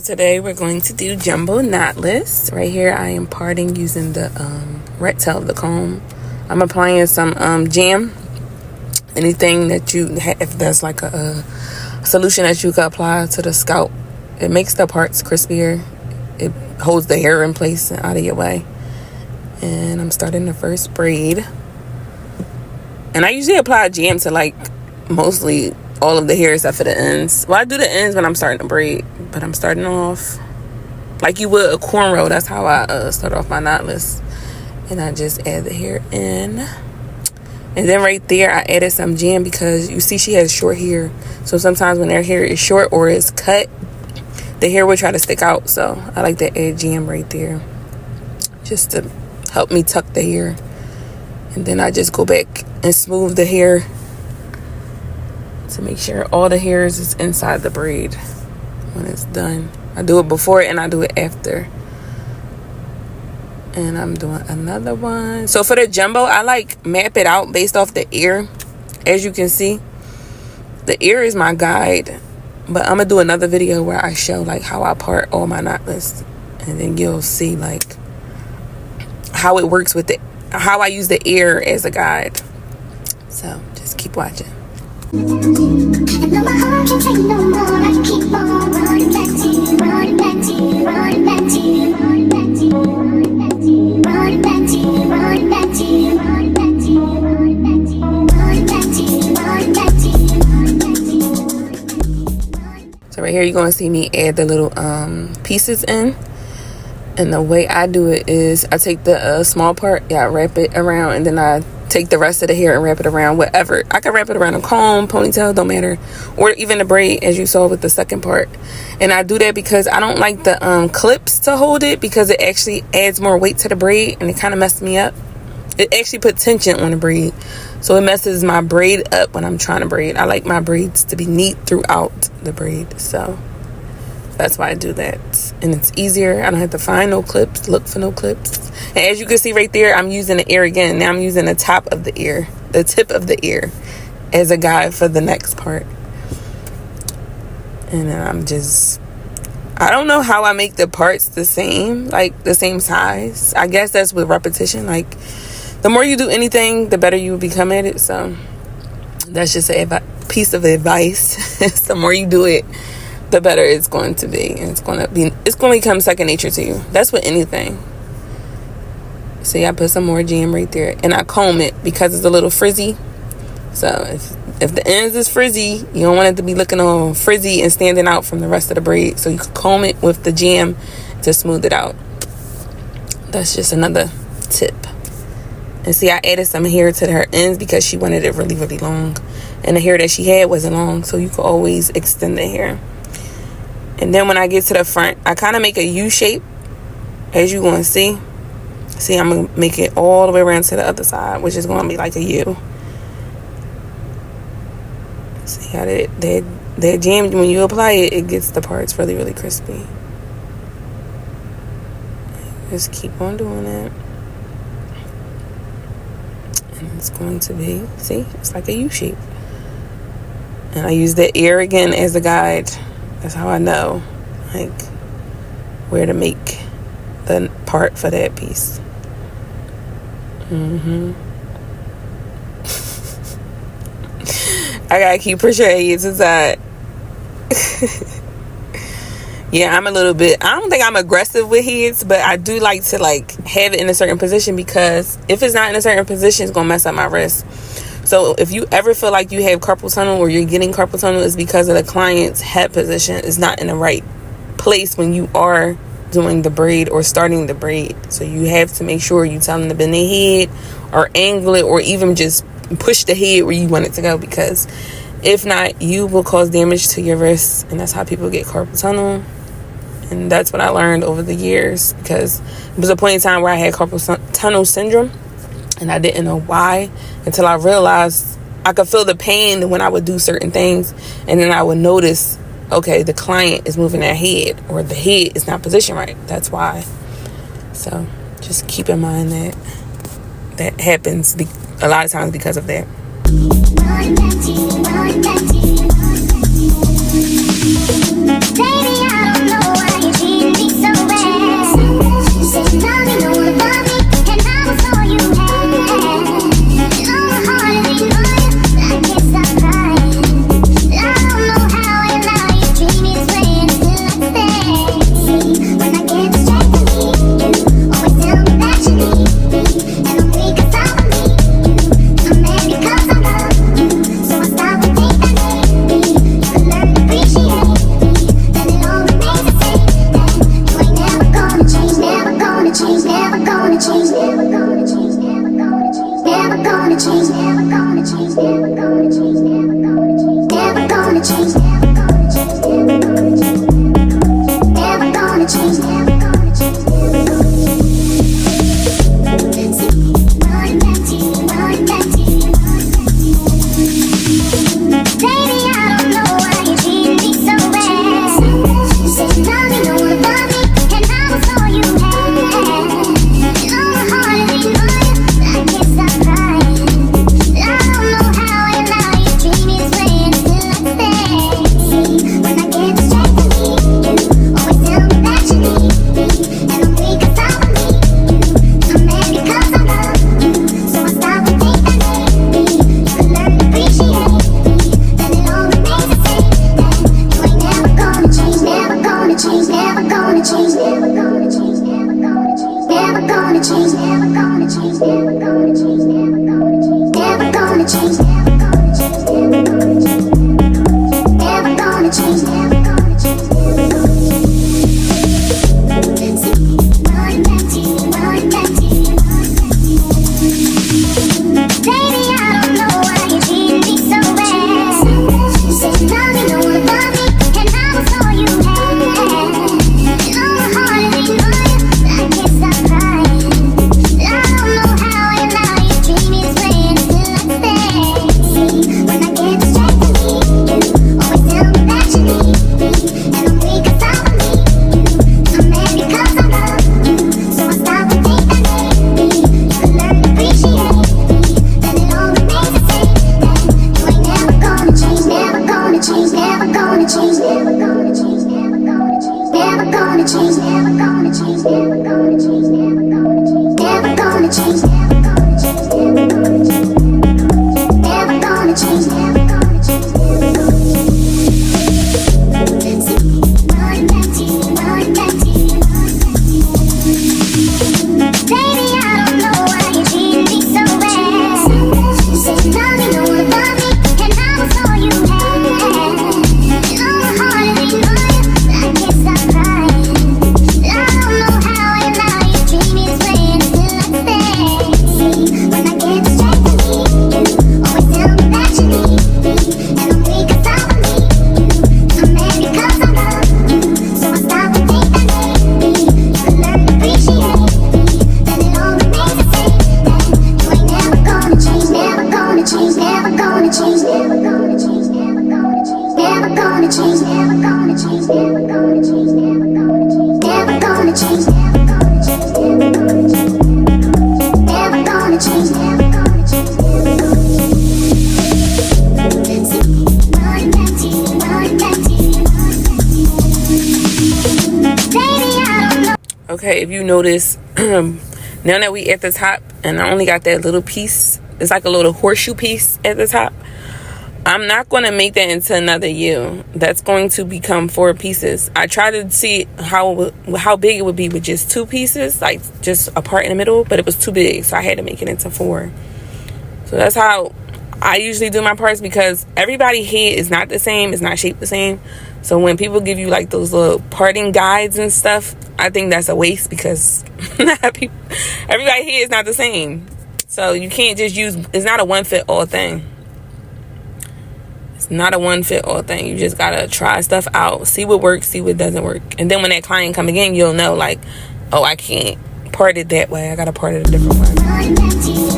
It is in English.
today we're going to do jumbo knotless. Right here I am parting using the rat tail of the comb. I'm applying some jam. Anything that you have, if there's like a solution that you could apply to the scalp, it makes the parts crispier. It holds the hair in place and out of your way. And I'm starting the first braid. And I usually apply jam to like mostly all of the hair except for the ends. Well, I do the ends when I'm starting to braid, but I'm starting off like you would a cornrow. That's how I start off my knotless. And I just add the hair in. And then right there, I added some jam because you see she has short hair. So sometimes when their hair is short or is cut, the hair will try to stick out. So I like to add jam right there just to help me tuck the hair. And then I just go back and smooth the hair to make sure all the hairs is inside the braid when it's done. I do it before and I do it after. And I'm doing another one. So for the jumbo, I like map it out based off the ear. As you can see, the ear is my guide. But I'm going to do another video where I show like how I part all my knotless. And then you'll see like how it works with how I use the ear as a guide. So just keep watching. So right here you're going to see me add the little pieces in. And the way I do it is I take the small part, I wrap it around, and then I take the rest of the hair and wrap it around whatever. I can wrap it around a comb, ponytail, don't matter. Or even the braid, as you saw with the second part. And I do that because I don't like the clips to hold it, because it actually adds more weight to the braid and it kind of messes me up. It actually puts tension on the braid. So it messes my braid up when I'm trying to braid. I like my braids to be neat throughout the braid. So that's why I do that. And it's easier. I don't have to find no clips, look for no clips. And as you can see right there, I'm using the ear again. Now I'm using the top of the ear, the tip of the ear, as a guide for the next part. And then I don't know how I make the parts the same, like the same size. I guess that's with repetition. Like the more you do anything, the better you will become at it. So that's just a piece of advice. The more you do it, the better it's going to be. And it's going to become second nature to you. That's with anything. See, I put some more jam right there. And I comb it because it's a little frizzy. So if the ends is frizzy, you don't want it to be looking all frizzy and standing out from the rest of the braid. So you can comb it with the jam to smooth it out. That's just another tip. And see, I added some hair to her ends because she wanted it really, really long. And the hair that she had wasn't long. So you could always extend the hair. And then when I get to the front, I kind of make a U shape, as you're going to see. See, I'm going to make it all the way around to the other side, which is going to be like a U. See how that jam, when you apply it, it gets the parts really, really crispy. Just keep on doing it. And it's going to be, see, it's like a U shape. And I use the ear again as a guide. That's how I know, like, where to make the part for that piece. I gotta keep pushing her heads inside. Yeah, I'm a little bit, I don't think I'm aggressive with heads, but I do like to like have it in a certain position, because if it's not in a certain position, it's gonna mess up my wrist. So if you ever feel like you have carpal tunnel or you're getting carpal tunnel, it's because of the client's head position is not in the right place when you are doing the braid or starting the braid. So you have to make sure you tell them to bend their head or angle it, or even just push the head where you want it to go, because if not, you will cause damage to your wrist. And that's how people get carpal tunnel. And that's what I learned over the years, because there was a point in time where I had carpal tunnel syndrome. And I didn't know why until I realized I could feel the pain when I would do certain things. And then I would notice, okay, the client is moving their head, or the head is not positioned right. That's why. So just keep in mind that happens a lot of times because of that. Baby, I don't know why. Okay, if you notice, now that we at the top, and I only got that little piece, it's like a little horseshoe piece at the top. I'm not going to make that into another U. That's going to become 4 pieces. I tried to see how big it would be with just 2 pieces, like just a part in the middle, but it was too big, so I had to make it into 4. So that's how I usually do my parts, because everybody's head is not the same, it's not shaped the same. So when people give you like those little parting guides and stuff, I think that's a waste, because everybody's head is not the same. So you can't just use, it's not a one-fit-all thing. It's not a one-fit-all thing. You just gotta try stuff out, see what works, see what doesn't work. And then when that client come again, you'll know like, oh, I can't part it that way, I gotta part it a different way.